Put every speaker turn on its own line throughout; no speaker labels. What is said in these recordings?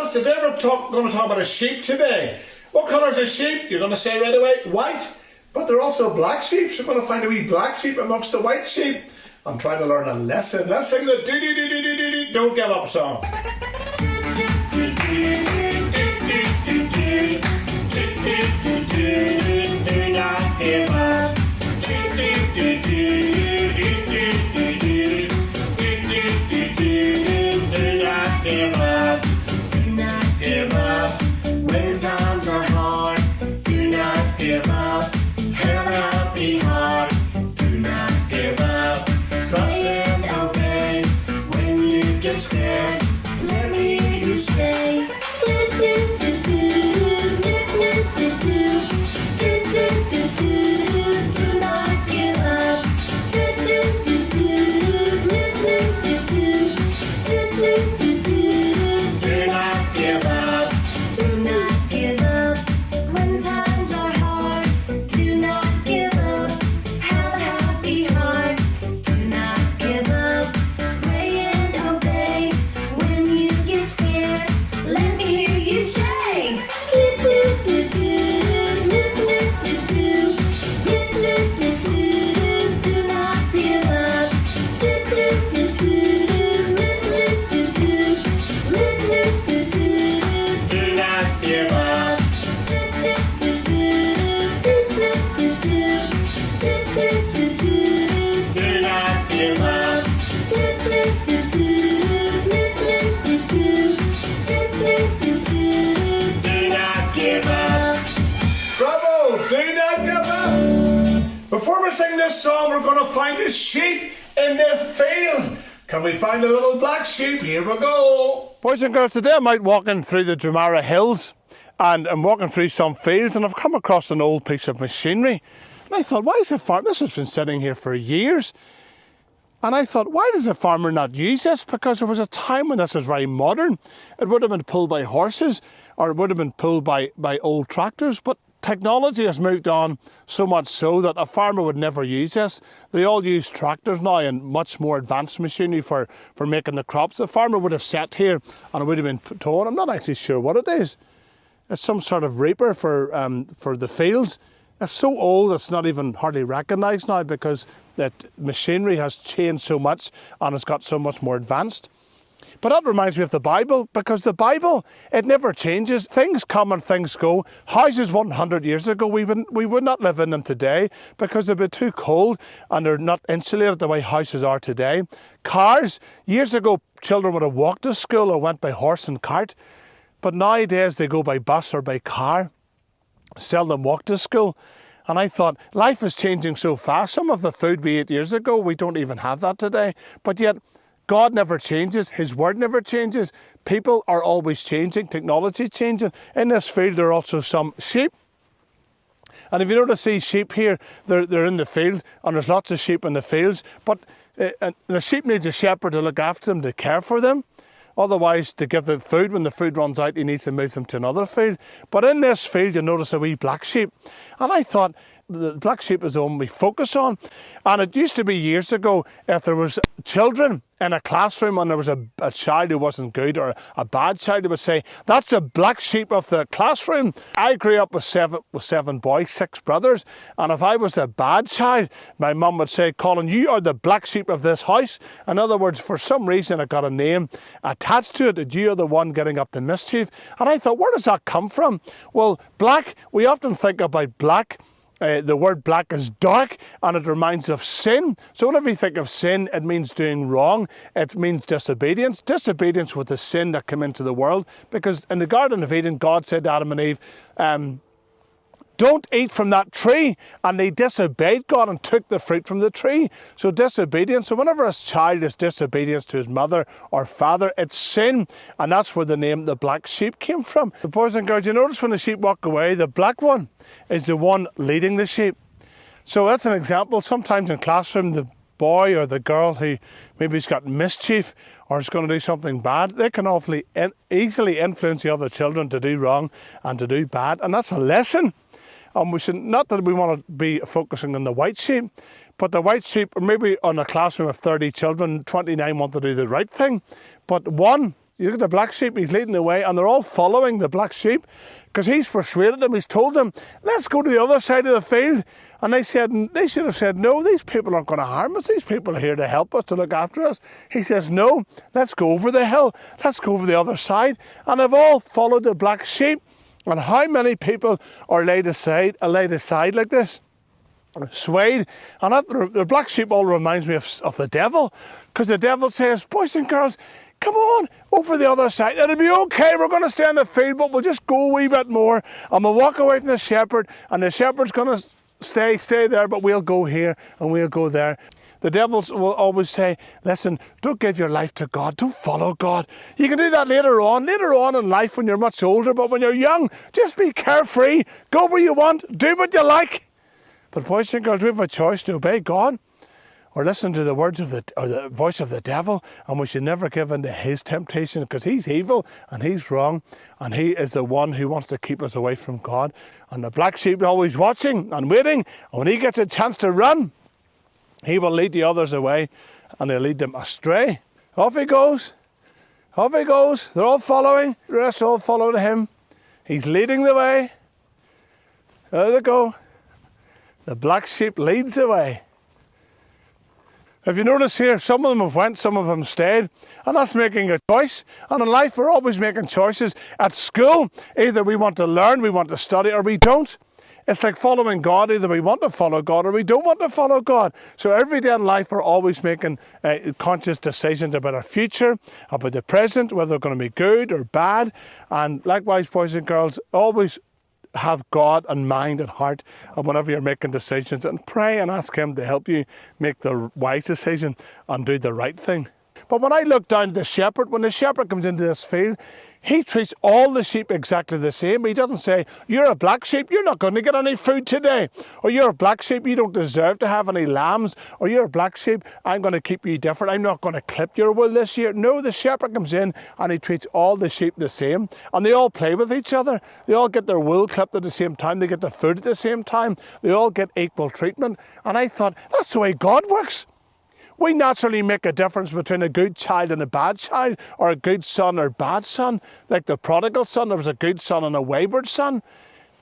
lads, today we're going to talk about a sheep today. What colour is a sheep? You're going to say right away, white. But they're also black sheep. So we're going to find a wee black sheep amongst the white sheep. I'm trying to learn a lesson. Let's sing the do-do-do-do-do-do-do Don't Give Up song. Do not give up. Do not give up. Do not give up. When times are hard, do not give up. Held out be hard. Do not give up. Trust and obey. When you get scared, let me hear you say. Do not give up. Do not give up.
Do not give up when times are hard. Do not give up. Have a happy heart. Do not give up. Pray and obey. When you get scared, let me hear you say. Do not give up.
Do not give up. Do not give up. Do not give up. Bravo! Do not give up. Before we sing this song, we're going to find a sheep in the field. Can we find a little black sheep? Here we go. Boys and girls, today I'm out walking through the Dromara Hills and I'm walking through some fields and I've come across an old piece of machinery. And I thought, why is a farmer? This has been sitting here for years. And I thought, why does a farmer not use this? Because there was a time when this was very modern. It would have been pulled by horses or it would have been pulled by old tractors. But technology has moved on so much so that a farmer would never use this. They all use tractors now and much more advanced machinery for making the crops. The farmer would have sat here and it would have been told. I'm not actually sure what it is. It's some sort of reaper for the fields. It's so old it's not even hardly recognised now because that machinery has changed so much and it's got so much more advanced. But that reminds me of the Bible, because the Bible, it never changes. Things come and things go. Houses 100 years ago, we would not live in them today because they'd be too cold and they're not insulated the way houses are today. Cars, years ago, children would have walked to school or went by horse and cart. But nowadays, they go by bus or by car. Seldom walk to school. And I thought, life is changing so fast. Some of the food we ate years ago, we don't even have that today. But yet, God never changes. His word never changes. People are always changing. Technology is changing. In this field, there are also some sheep. And if you notice these sheep here, they're in the field, and there's lots of sheep in the fields. But the sheep needs a shepherd to look after them, to care for them. Otherwise, to give them food, when the food runs out, he needs to move them to another field. But in this field, you notice a wee black sheep. And I thought, the black sheep is the one we focus on. And it used to be years ago, if there was children in a classroom and there was a child who wasn't good or a bad child, they would say, that's a black sheep of the classroom. I grew up with seven boys, 6 brothers. And if I was a bad child, my mum would say, Colin, you are the black sheep of this house. In other words, for some reason, it got a name attached to it, that you are the one getting up the mischief. And I thought, where does that come from? Well, black, we often think about black. The word black is dark and it reminds of sin. So whenever you think of sin, it means doing wrong. It means disobedience. Disobedience was the sin that came into the world. Because in the Garden of Eden, God said to Adam and Eve, don't eat from that tree. And they disobeyed God and took the fruit from the tree. So disobedience. So whenever a child is disobedience to his mother or father, it's sin. And that's where the name the black sheep came from. The boys and girls, you notice when the sheep walk away, the black one is the one leading the sheep. So that's an example. Sometimes in classroom, the boy or the girl who maybe has got mischief or is going to do something bad, they can awfully easily influence the other children to do wrong and to do bad. And that's a lesson. We should, not that we want to be focusing on the white sheep, but the white sheep, maybe on a classroom of 30 children, 29 want to do the right thing, but one You look at the black sheep, he's leading the way, and they're all following the black sheep because he's persuaded them, he's told them, let's go to the other side of the field. And they should have said, no, these people aren't going to harm us. These people are here to help us, to look after us. He says, no, let's go over the hill. Let's go over the other side. And they've all followed the black sheep. And how many people are laid aside like this? Swayed. And the black sheep all reminds me of the devil. Because the devil says, boys and girls, come on, over the other side. It'll be okay. We're going to stay in the field, but we'll just go a wee bit more. And we'll walk away from the shepherd. And the shepherd's going to stay there, but we'll go here and we'll go there. The devils will always say, listen, don't give your life to God. Don't follow God. You can do that later on in life when you're much older. But when you're young, just be carefree. Go where you want. Do what you like. But boys and girls, we have a choice to obey God or listen to the words of the voice of the devil, and we should never give in to his temptation because he's evil and he's wrong, and he is the one who wants to keep us away from God. And the black sheep is always watching and waiting, and when he gets a chance to run, he will lead the others away and he'll lead them astray. Off he goes. Off he goes. They're all following. The rest all follow him. He's leading the way. There they go. The black sheep leads the way. If you notice here, some of them have went, some of them stayed, and that's making a choice. And in life, we're always making choices. At school, either we want to learn, we want to study, or we don't. It's like following God. Either we want to follow God or we don't want to follow God. So every day in life, we're always making conscious decisions about our future, about the present, whether they're going to be good or bad. And likewise, boys and girls, always have God in mind and heart, and whenever you're making decisions, and pray and ask him to help you make the wise decision and do the right thing. But when I look down at the shepherd, when the shepherd comes into this field, he treats all the sheep exactly the same. He doesn't say, you're a black sheep, you're not going to get any food today. Or you're a black sheep, you don't deserve to have any lambs. Or you're a black sheep, I'm going to keep you different. I'm not going to clip your wool this year. No, the shepherd comes in and he treats all the sheep the same. And they all play with each other. They all get their wool clipped at the same time. They get the food at the same time. They all get equal treatment. And I thought, that's the way God works. We naturally make a difference between a good child and a bad child, or a good son or bad son. Like the prodigal son, there was a good son and a wayward son.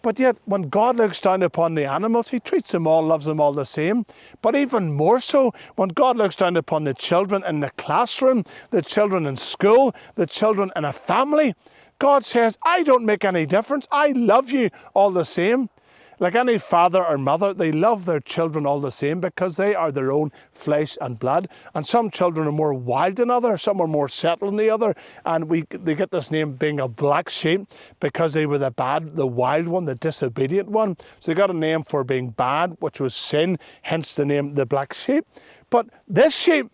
But yet, when God looks down upon the animals, he treats them all, loves them all the same. But even more so, when God looks down upon the children in the classroom, the children in school, the children in a family, God says, I don't make any difference. I love you all the same. Like any father or mother, they love their children all the same because they are their own flesh and blood. And some children are more wild than others, some are more settled than the other. And they get this name being a black sheep because they were the wild one, the disobedient one. So they got a name for being bad, which was sin, hence the name the black sheep. But this sheep,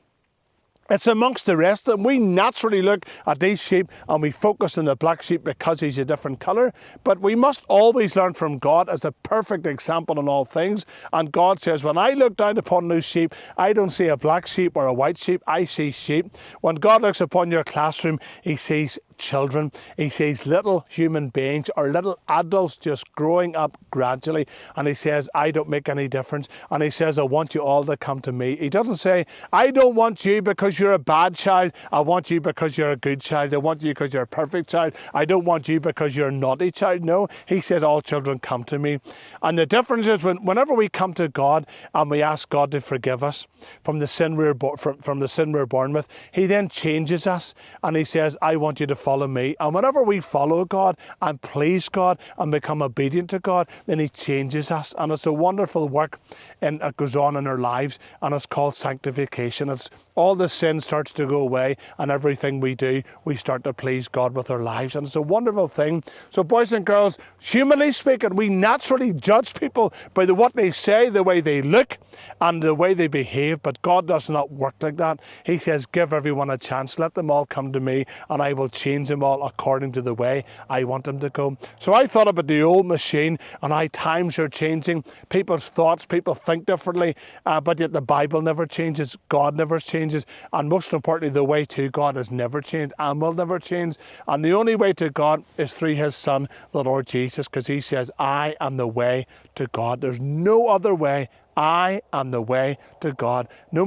it's amongst the rest of them. We naturally look at these sheep and we focus on the black sheep because he's a different colour. But we must always learn from God as a perfect example in all things. And God says, when I look down upon those sheep, I don't see a black sheep or a white sheep. I see sheep. When God looks upon your classroom, he sees children. He sees little human beings or little adults just growing up gradually. And he says, I don't make any difference. And he says, I want you all to come to me. He doesn't say, I don't want you because you're a bad child. I want you because you're a good child. I want you because you're a perfect child. I don't want you because you're a naughty child. No, he said, all children come to me. And the difference is whenever we come to God and we ask God to forgive us from the sin we're born with, he then changes us and he says, I want you to follow me. And whenever we follow God and please God and become obedient to God, then he changes us. And it's a wonderful work that goes on in our lives, and it's called sanctification. It's all the sin starts to go away, and everything we do, we start to please God with our lives. And it's a wonderful thing. So boys and girls, humanly speaking, we naturally judge people by what they say, the way they look, and the way they behave. But God does not work like that. He says, give everyone a chance. Let them all come to me, and I will change them all according to the way I want them to go. So I thought about the old machine and how times are changing. People's thoughts, people think differently, but yet the Bible never changes. God never changes. And most importantly, the way to God has never changed and will never change. And the only way to God is through his Son, the Lord Jesus, because he says, I am the way to God. There's no other way. I am the way to God. No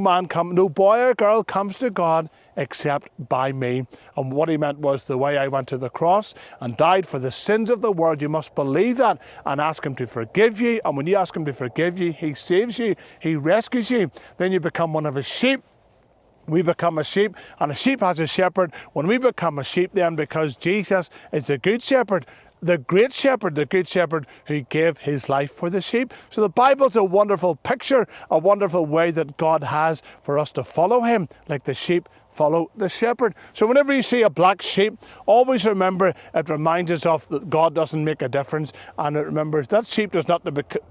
boy or girl comes to God except by me. And what he meant was the way I went to the cross and died for the sins of the world. You must believe that and ask him to forgive you. And when you ask him to forgive you, he saves you. He rescues you. Then you become one of his sheep. We become a sheep, and a sheep has a shepherd. When we become a sheep then, because Jesus is the good shepherd, the great shepherd, the good shepherd who gave his life for the sheep. So the Bible's a wonderful picture, a wonderful way that God has for us to follow him, like the sheep follow the shepherd. So whenever you see a black sheep, always remember it reminds us of that God doesn't make a difference, and it remembers that sheep does not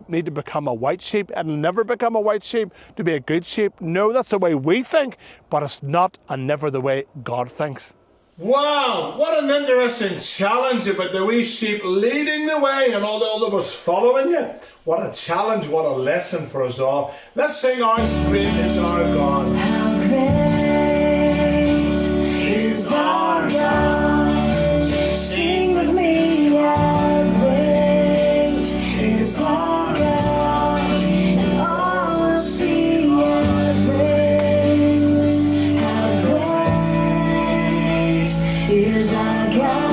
need to become a white sheep. It'll never become a white sheep to be a good sheep. No, that's the way we think, but it's not and never the way God thinks.
Wow, what an interesting challenge about the wee sheep leading the way and all the others following it. What a challenge, what a lesson for us all. Let's sing How Great Is Our God.
How great is our God? Sing with me, how great is our God, and all will see how great is our God.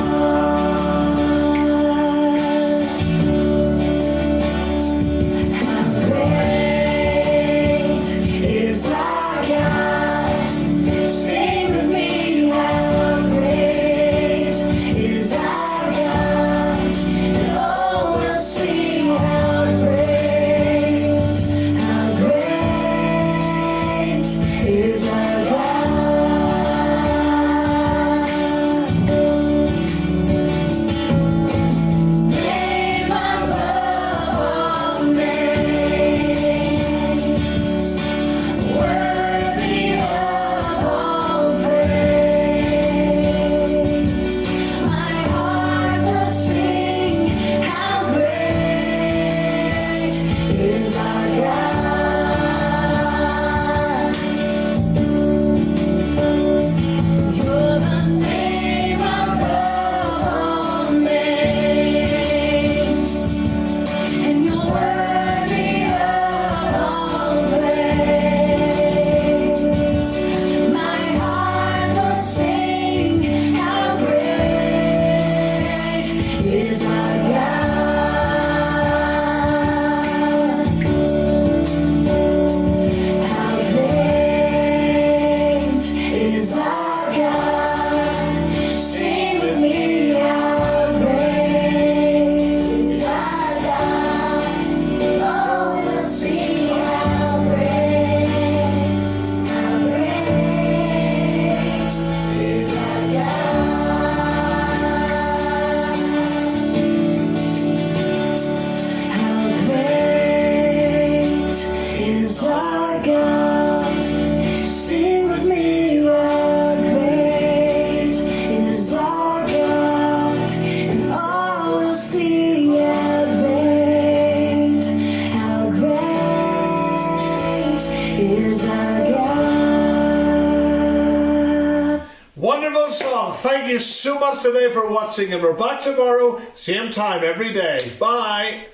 How great is our God? Sing with me, how great is our God, and all will see how great is our God. Name above all names, worthy of all praise. My heart will sing, how great is our God. You're the name above all names, and you're worthy of all praise. My heart will sing, how great is our God. How great is our God? Sing with me, how great is our God. Oh, we'll see how great is our God. How great is our God? Sing with me, how great is our God, and all will see how great is our God.
Wonderful song. Thank you so much today for watching, and we're back tomorrow, same time every day. Bye.